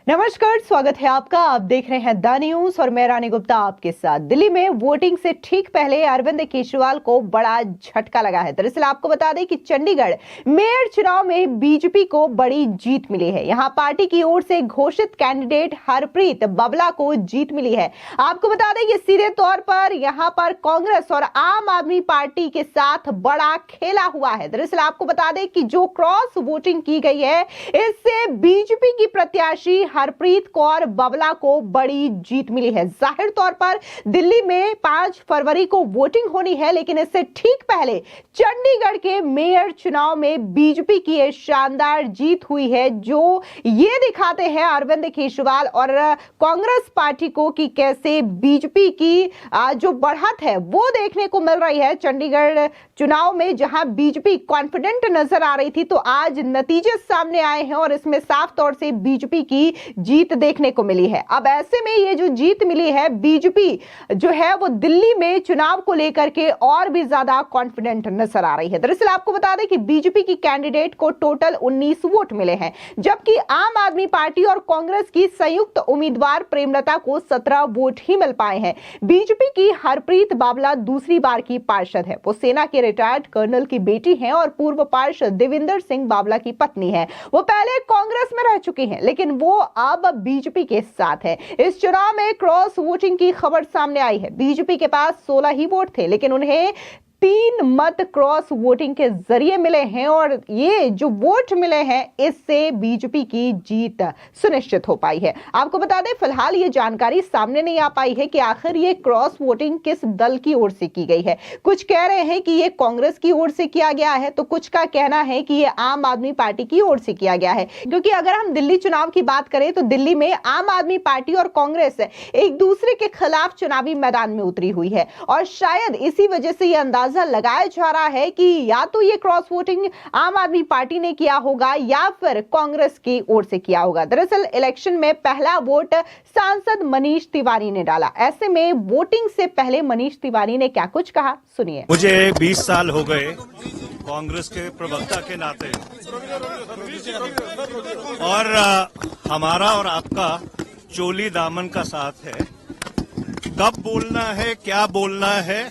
नमस्कार, स्वागत है आपका। आप देख रहे हैं द न्यूज और मैं रानी गुप्ता आपके साथ। दिल्ली में वोटिंग से ठीक पहले अरविंद केजरीवाल को बड़ा झटका लगा है। दरअसल आपको बता दें कि चंडीगढ़ मेयर चुनाव में बीजेपी को बड़ी जीत मिली है। यहां पार्टी की ओर से घोषित कैंडिडेट हरप्रीत बाबला को जीत मिली है। आपको बता दें कि सीधे तौर पर यहां पर कांग्रेस और आम आदमी पार्टी के साथ बड़ा खेला हुआ है। दरअसल आपको बता दें कि जो क्रॉस वोटिंग की गई है, इससे बीजेपी की प्रत्याशी हरप्रीत कौर बाबला को बड़ी जीत मिली है। जाहिर तौर पर दिल्ली में 5 फरवरी को वोटिंग होनी है, लेकिन इससे ठीक पहले चंडीगढ़ के मेयर चुनाव में बीजेपी की एक शानदार जीत हुई है, जो ये दिखाते हैं अरविंद केजरीवाल और कांग्रेस पार्टी को कि कैसे बीजेपी की जो बढ़त है वो देखने को मिल रही है। चंडीगढ़ चुनाव में जहां बीजेपी कॉन्फिडेंट नजर आ रही थी, तो आज नतीजे सामने आए हैं और इसमें साफ तौर से बीजेपी की जीत देखने को मिली है। अब ऐसे में ये जो जीत मिली है, बीजेपी जो है वो दिल्ली में चुनाव को लेकर के और भी ज्यादा कॉन्फिडेंट नजर आ रही है। दरअसल आपको बता दें कि बीजेपी की कैंडिडेट को टोटल 19 वोट मिले हैं, जबकि आम आदमी पार्टी और कांग्रेस की संयुक्त उम्मीदवार प्रेमलता को 17 वोट ही मिल पाए हैं। बीजेपी की हरप्रीत बाबला दूसरी बार की पार्षद है। वो सेना के रिटायर्ड कर्नल की बेटी हैं और पूर्व पार्षद देविंदर सिंह बाबला की पत्नी है। वो पहले कांग्रेस में रह चुकी हैं, लेकिन वो अब बीजेपी के साथ है। इस चुनाव में क्रॉस वोटिंग की खबर सामने आई है। बीजेपी के पास 16 ही वोट थे, लेकिन उन्हें 3 मत क्रॉस वोटिंग के जरिए मिले हैं और ये जो वोट मिले हैं, इससे बीजेपी की जीत सुनिश्चित हो पाई है। आपको बता दें, फिलहाल ये जानकारी सामने नहीं आ पाई है कि आखिर ये क्रॉस वोटिंग किस दल की ओर से की गई है। कुछ कह रहे हैं कि ये कांग्रेस की ओर से किया गया है, तो कुछ का कहना है कि ये आम आदमी पार्टी की ओर से किया गया है। क्योंकि अगर हम दिल्ली चुनाव की बात करें, तो दिल्ली में आम आदमी पार्टी और कांग्रेस एक दूसरे के खिलाफ चुनावी मैदान में उतरी हुई है और शायद इसी वजह से यह अंदाजा लगाया जा रहा है कि या तो ये क्रॉस वोटिंग आम आदमी पार्टी ने किया होगा या फिर कांग्रेस की ओर से किया होगा। दरअसल इलेक्शन में पहला वोट सांसद मनीष तिवारी ने डाला। ऐसे में वोटिंग से पहले मनीष तिवारी ने क्या कुछ कहा, सुनिए। मुझे 20 साल हो गए कांग्रेस के प्रवक्ता के नाते, और हमारा और आपका चोली दामन का साथ है। कब बोलना है, क्या बोलना है,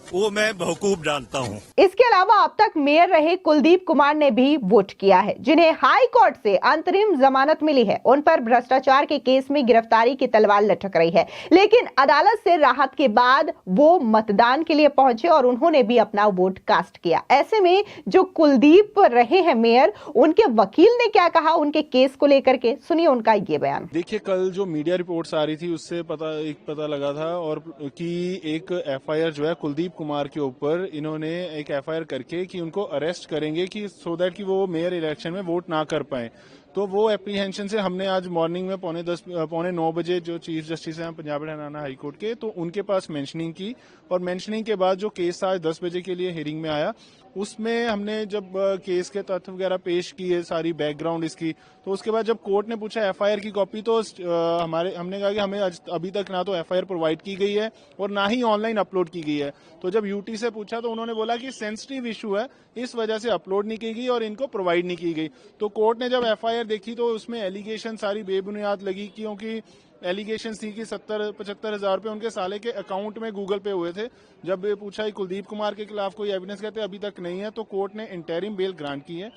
वो मैं बखूब जानता हूँ। इसके अलावा अब तक मेयर रहे कुलदीप कुमार ने भी वोट किया है, जिन्हें हाई कोर्ट से अंतरिम जमानत मिली है। उन पर भ्रष्टाचार के केस में गिरफ्तारी की तलवार लटक रही है, लेकिन अदालत से राहत के बाद वो मतदान के लिए पहुंचे और उन्होंने भी अपना वोट कास्ट किया। ऐसे में जो कुलदीप रहे हैं मेयर, उनके वकील ने क्या कहा उनके केस को लेकर के, सुनिए उनका ये बयान। देखिए, कल जो मीडिया रिपोर्ट्स आ रही थी उससे पता लगा था और कि एक एफआईआर जो है कुलदीप कुमार के ऊपर इन्होंने एक एफआईआर करके कि उनको अरेस्ट करेंगे कि सो दैट कि वो मेयर इलेक्शन में वोट ना कर पाए। तो वो एप्रीहेंशन से हमने आज मॉर्निंग में पौने 9 बजे जो चीफ जस्टिस हैं पंजाब हरियाणा हाई कोर्ट के, तो उनके पास मेंशनिंग की और मेंशनिंग के बाद जो केस आज 10 बजे के लिए हियरिंग में आया, उसमें हमने जब केस के तथ्य वगैरह पेश किए, सारी बैकग्राउंड इसकी, तो उसके बाद जब कोर्ट ने पूछा एफआईआर की कॉपी, तो हमने कहा कि हमें अभी तक ना तो एफआईआर प्रोवाइड की गई है और ना ही ऑनलाइन अपलोड की गई है। तो जब यूटी से पूछा तो उन्होंने बोला कि सेंसिटिव इशू है, इस वजह से अपलोड नहीं की गई और इनको प्रोवाइड नहीं की गई। तो कोर्ट ने जब एफआईआर देखी तो उसमें एलिगेशन सारी बेबुनियाद लगी, क्योंकि एलिगेशन थी कि 70-75 हजार रुपए उनके साले के अकाउंट में गूगल पे हुए थे। जब पूछा कुलदीप कुमार के खिलाफ कोई एविडेंस, कहते अभी तक नहीं है। तो कोर्ट ने इंटरिम बेल ग्रांट की है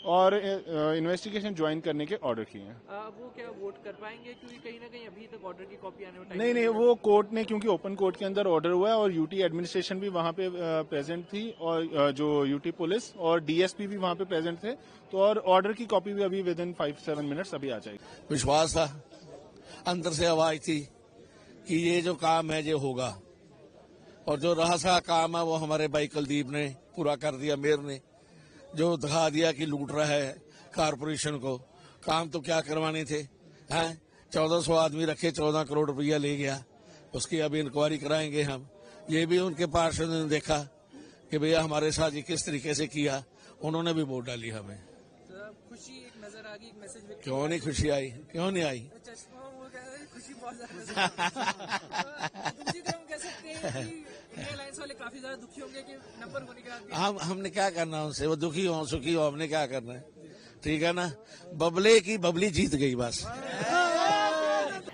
और इन्वेस्टिगेशन ज्वाइन करने के ऑर्डर किए हैं। वो क्या वोट कर पाएंगे, क्योंकि कहीं ना कहीं अभी तक ऑर्डर की कॉपी आने में टाइम नहीं, वो कोर्ट ने, क्योंकि ओपन कोर्ट के अंदर ऑर्डर हुआ है और यूटी एडमिनिस्ट्रेशन भी वहां पे प्रेजेंट थी और जो यूटी पुलिस और डीएसपी भी वहां पे प्रेजेंट थे। तो और ऑर्डर की कॉपी भी अभी विद इन 5-7 मिनट्स अभी आ जाएगी। विश्वास था, अंदर से आवाज थी कि ये जो काम है ये होगा, और जो रहा सा काम है वो हमारे भाई कुलदीप ने पूरा कर दिया। मेयर ने जो दिखा दिया कि लूट रहा है कारपोरेशन को, काम तो क्या करवाने थे हैं। 1400 आदमी रखे, 14 करोड़ रुपया ले गया, उसकी अभी इंक्वायरी कराएंगे हम। ये भी उनके पार्षद ने देखा कि भैया हमारे साथ ये किस तरीके से किया, उन्होंने भी वोट डाली हमें। खुशी एक नजर आ गई, एक मैसेज क्यों नहीं खुशी आई, क्यों नहीं आई। खुशी बहुत ज्यादा वाले काफी ज्यादा दुखी होंगे कि नंबर होने के बाद हमने क्या करना उनसे, वो दुखी हो सुखी हो, हमने क्या करना है, ठीक है ना। बबले की बबली जीत गई बस।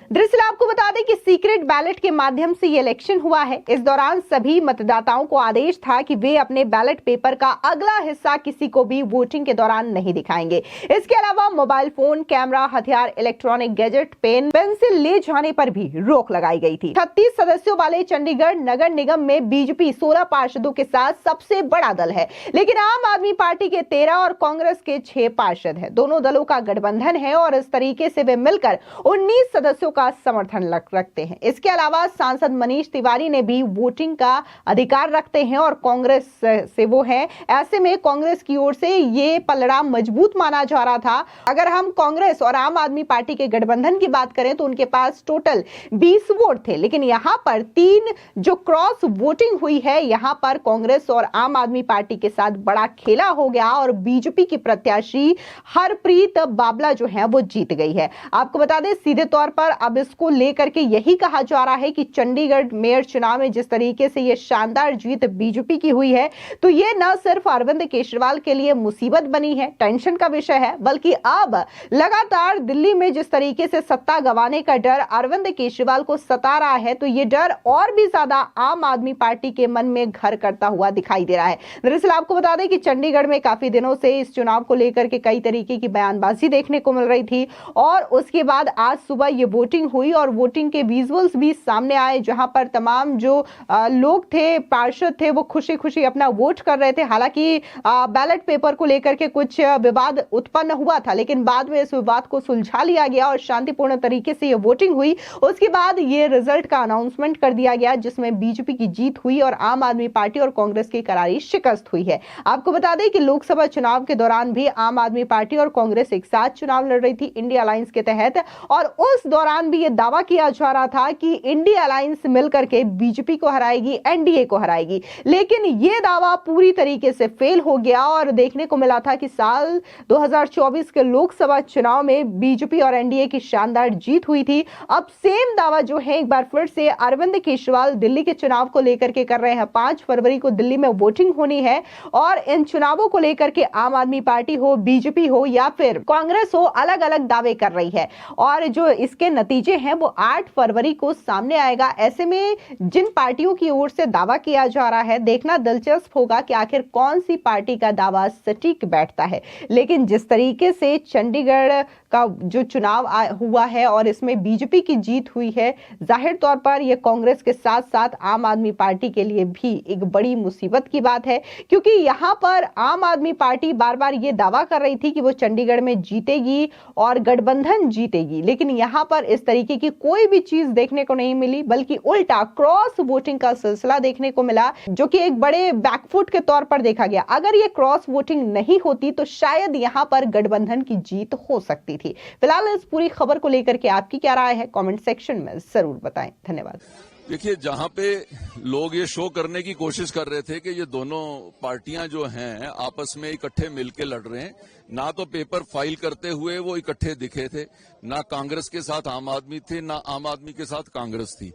दरअसल आपको बता दें कि सीक्रेट बैलेट के माध्यम से ये इलेक्शन हुआ है। इस दौरान सभी मतदाताओं को आदेश था कि वे अपने बैलेट पेपर का अगला हिस्सा किसी को भी वोटिंग के दौरान नहीं दिखाएंगे। इसके अलावा मोबाइल फोन, कैमरा, हथियार, इलेक्ट्रॉनिक गैजेट, पेन, पेंसिल ले जाने पर भी रोक लगाई गई थी। 36 सदस्यों वाले चंडीगढ़ नगर निगम में बीजेपी 16 पार्षदों के साथ सबसे बड़ा दल है, लेकिन आम आदमी पार्टी के 13 और कांग्रेस के 6 पार्षद हैं। दोनों दलों का गठबंधन है और इस तरीके से वे मिलकर 19 सदस्यों का समर्थन रखते हैं। इसके अलावा सांसद मनीष तिवारी ने भी वोटिंग का अधिकार रखते हैं और कांग्रेस से वो हैं। ऐसे में कांग्रेस की ओर से ये पलड़ा मजबूत माना जा रहा था। अगर हम कांग्रेस और आम आदमी पार्टी के गठबंधन की बात करें तो उनके पास टोटल 20 वोट थे, लेकिन यहां पर 3 जो क्रॉस वोटिंग हुई है, यहां पर कांग्रेस और आम आदमी पार्टी के साथ बड़ा खेला हो गया और बीजेपी की प्रत्याशी हरप्रीत बाबला जो है वो जीत गई है। आपको बता दें सीधे तौर पर अब इसको लेकर के यही कहा जा रहा है कि चंडीगढ़ मेयर चुनाव में जिस तरीके से ये शानदार जीत बीजेपी की हुई है, तो ये न सिर्फ अरविंद केजरीवाल के लिए मुसीबत बनी है, टेंशन का विषय है, बल्कि अब लगातार दिल्ली में जिस तरीके से सत्ता गंवाने का डर अरविंद केजरीवाल को सता रहा है, तो ये डर और भी ज्यादा आम आदमी पार्टी के मन में घर करता हुआ दिखाई दे रहा है। दरअसल आपको बता दें कि चंडीगढ़ में काफी दिनों से इस चुनाव को लेकर के कई तरीके की बयानबाजी देखने को मिल रही थी और उसके बाद आज सुबह ये वोटिंग हुई और वोटिंग के विजुअल्स भी सामने आए, जहां पर तमाम जो लोग थे, पार्षद थे, वो खुशी खुशी अपना वोट कर रहे थे। हालांकि बैलेट पेपर को लेकर के कुछ विवाद उत्पन्न हुआ था, लेकिन बाद में इस विवाद को सुलझा लिया गया और शांतिपूर्ण तरीके से ये वोटिंग हुई। उसके बाद ये रिजल्ट का अनाउंसमेंट कर दिया गया, जिसमें बीजेपी की जीत हुई और आम आदमी पार्टी और कांग्रेस की करारी शिकस्त हुई है। आपको बता दें कि लोकसभा चुनाव के दौरान भी आम आदमी पार्टी और कांग्रेस एक साथ चुनाव लड़ रही थी इंडिया अलायंस के तहत, और उस दौरान भी ये दावा किया जा रहा था कि इंडिया अलायंस मिलकर के बीजेपी को हराएगी, एनडीए को हराएगी, लेकिन ये दावा पूरी तरीके से फेल हो गया और देखने को मिला था कि साल 2024 के लोकसभा चुनाव में बीजेपी और एनडीए की शानदार जीत हुई थी। अब सेम दावा जो है एक बार फिर से अरविंद केजरीवाल दिल्ली के चुनाव को लेकर के कर रहे हैं। 5 फरवरी को दिल्ली में वोटिंग होनी है और इन चुनावों को लेकर के आम आदमी पार्टी हो, बीजेपी हो या फिर कांग्रेस हो, अलग अलग दावे कर रही है और जो इसके नतीजे हैं वो 8 फरवरी को सामने आएगा। ऐसे में जिन पार्टियों की ओर से दावा किया जा रहा है, देखना दिलचस्प होगा कि आखिर कौन सी पार्टी का दावा सटीक बैठता है। लेकिन जिस तरीके से चंडीगढ़ का जो चुनाव हुआ है और इसमें बीजेपी की जीत हुई है, जाहिर तौर पर यह कांग्रेस के साथ साथ आम आदमी पार्टी के लिए भी एक बड़ी मुसीबत की बात है, क्योंकि यहां पर आम आदमी पार्टी बार बार यह दावा कर रही थी कि वो चंडीगढ़ में जीतेगी और गठबंधन जीतेगी, लेकिन यहां पर इस तरीके की कोई भी चीज देखने को नहीं मिली, बल्कि उल्टा क्रॉस वोटिंग का सिलसिला देखने को मिला, जो कि एक बड़े बैकफुट के तौर पर देखा गया। अगर ये क्रॉस वोटिंग नहीं होती तो शायद यहां पर गठबंधन की जीत हो सकती थी। फिलहाल इस पूरी खबर को लेकर के आपकी क्या राय है, कमेंट सेक्शन में जरूर बताएं। धन्यवाद। देखिए, जहां पे लोग ये शो करने की कोशिश कर रहे थे कि ये दोनों पार्टियां जो हैं आपस में इकट्ठे मिलके लड़ रहे हैं, ना तो पेपर फाइल करते हुए वो इकट्ठे दिखे थे, ना कांग्रेस के साथ आम आदमी थे, ना आम आदमी के साथ कांग्रेस थी।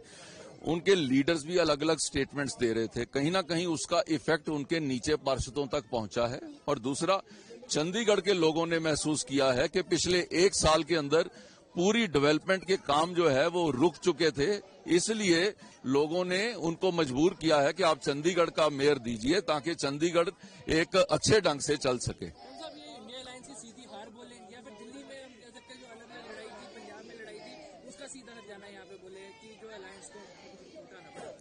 उनके लीडर्स भी अलग अलग स्टेटमेंट्स दे रहे थे। कहीं ना कहीं उसका इफेक्ट उनके नीचे पार्षदों तक पहुंचा है। और दूसरा, चंडीगढ़ के लोगों ने महसूस किया है कि पिछले 1 साल के अंदर पूरी डेवलपमेंट के काम जो है वो रुक चुके थे, इसलिए लोगों ने उनको मजबूर किया है कि आप चंडीगढ़ का मेयर दीजिए ताकि चंडीगढ़ एक अच्छे ढंग से चल सके। साहब, ये इंडिया अलायंस की सीधी हार बोले या फिर दिल्ली में हम कह सकते हैं जो अलग अलग लड़ाई थी, पंजाब में लड़ाई थी, उसका सीधा हट जाना यहाँ पे बोले कि जो अलायंस को उठाना पड़ा?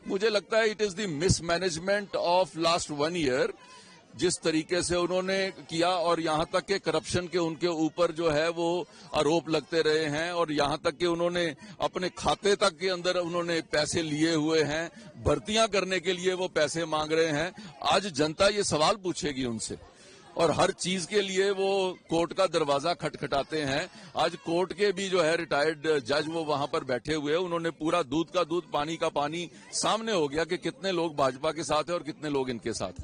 मुझे लगता है it is the mismanagement of last 1 year, जिस तरीके से उन्होंने किया, और यहां तक के करप्शन के उनके ऊपर जो है वो आरोप लगते रहे हैं, और यहां तक कि उन्होंने अपने खाते तक के अंदर उन्होंने पैसे लिए हुए हैं, भर्तियां करने के लिए वो पैसे मांग रहे हैं। आज जनता ये सवाल पूछेगी उनसे, और हर चीज के लिए वो कोर्ट का दरवाजा खटखटाते हैं। आज कोर्ट के भी जो है रिटायर्ड जज वो वहां पर बैठे हुए हैं, उन्होंने पूरा दूध का दूध पानी का पानी सामने हो गया कि कितने लोग भाजपा के साथ हैं और कितने लोग इनके साथ।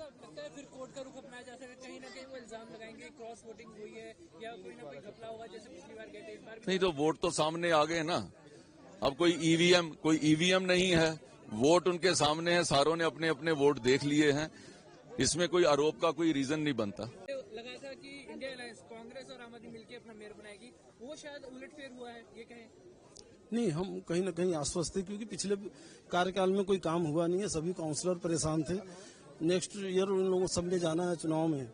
फिर कोर्ट का रुख अपनाया जा सकता है, कहीं ना कहीं वो इल्जाम लगाएंगे क्रॉस वोटिंग हुई है या कोई ना कोई घपला होगा, जैसे पिछली बार गए थे, इस बार नहीं तो वोट तो सामने आ गए ना। अब कोई ईवीएम नहीं है, वोट उनके सामने है, सारों ने अपने अपने वोट देख लिए हैं, इसमें कोई आरोप का कोई रीजन नहीं बनता। लगा था कि इंडिया अलायंस कांग्रेस और आम आदमी मिलकर अपना मेयर बनाएगी, वो शायद उलटफेर हुआ है, ये कहें? नहीं, हम कहीं ना कहीं आश्वस्त थे क्योंकि पिछले कार्यकाल में कोई काम हुआ नहीं है, सभी काउंसलर परेशान थे। नेक्स्ट ईयर उन लोगों सब ने जाना है चुनाव में,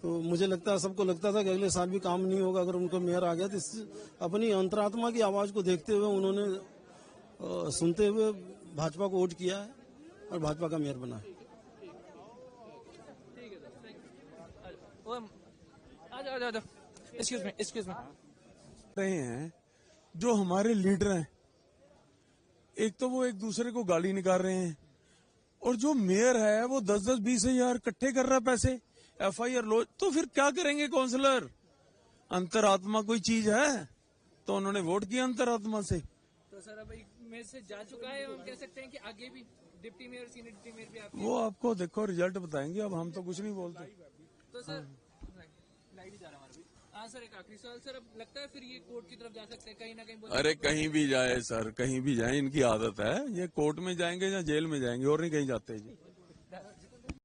तो मुझे लगता है, सबको लगता था कि अगले साल भी काम नहीं होगा अगर उनको मेयर आ गया। तो अपनी अंतरात्मा की आवाज को देखते हुए उन्होंने सुनते हुए भाजपा को वोट किया है और भाजपा का मेयर बना है। एक्सक्यूज मी रहे हैं जो हमारे लीडर हैं, एक तो वो एक दूसरे को गाली निकाल रहे हैं, और जो मेयर है वो 10-10, 20 हजार इकट्ठे कर रहा है पैसे, FIR लो, तो फिर क्या करेंगे काउंसलर? अंतरात्मा कोई चीज है तो उन्होंने वोट किया अंतरात्मा से। तो सर अब एक मेयर से जा चुका है, हम कह सकते हैं कि आगे भी deputy mayor, senior deputy mayor भी आपके। वो आपको देखो रिजल्ट बताएंगे, अब हम तो कुछ नहीं बोलते। तो सर लाइव ही जा रहा है हमारा भी। हाँ सर, एक आखिरी सवाल सर, अब लगता है फिर ये कोर्ट की तरफ जा सकते हैं कहीं ना कहीं? अरे कहीं भी जाए सर, कहीं भी जाए, इनकी आदत है, ये कोर्ट में जाएंगे या जेल में जाएंगे, और नहीं कहीं जाते जी।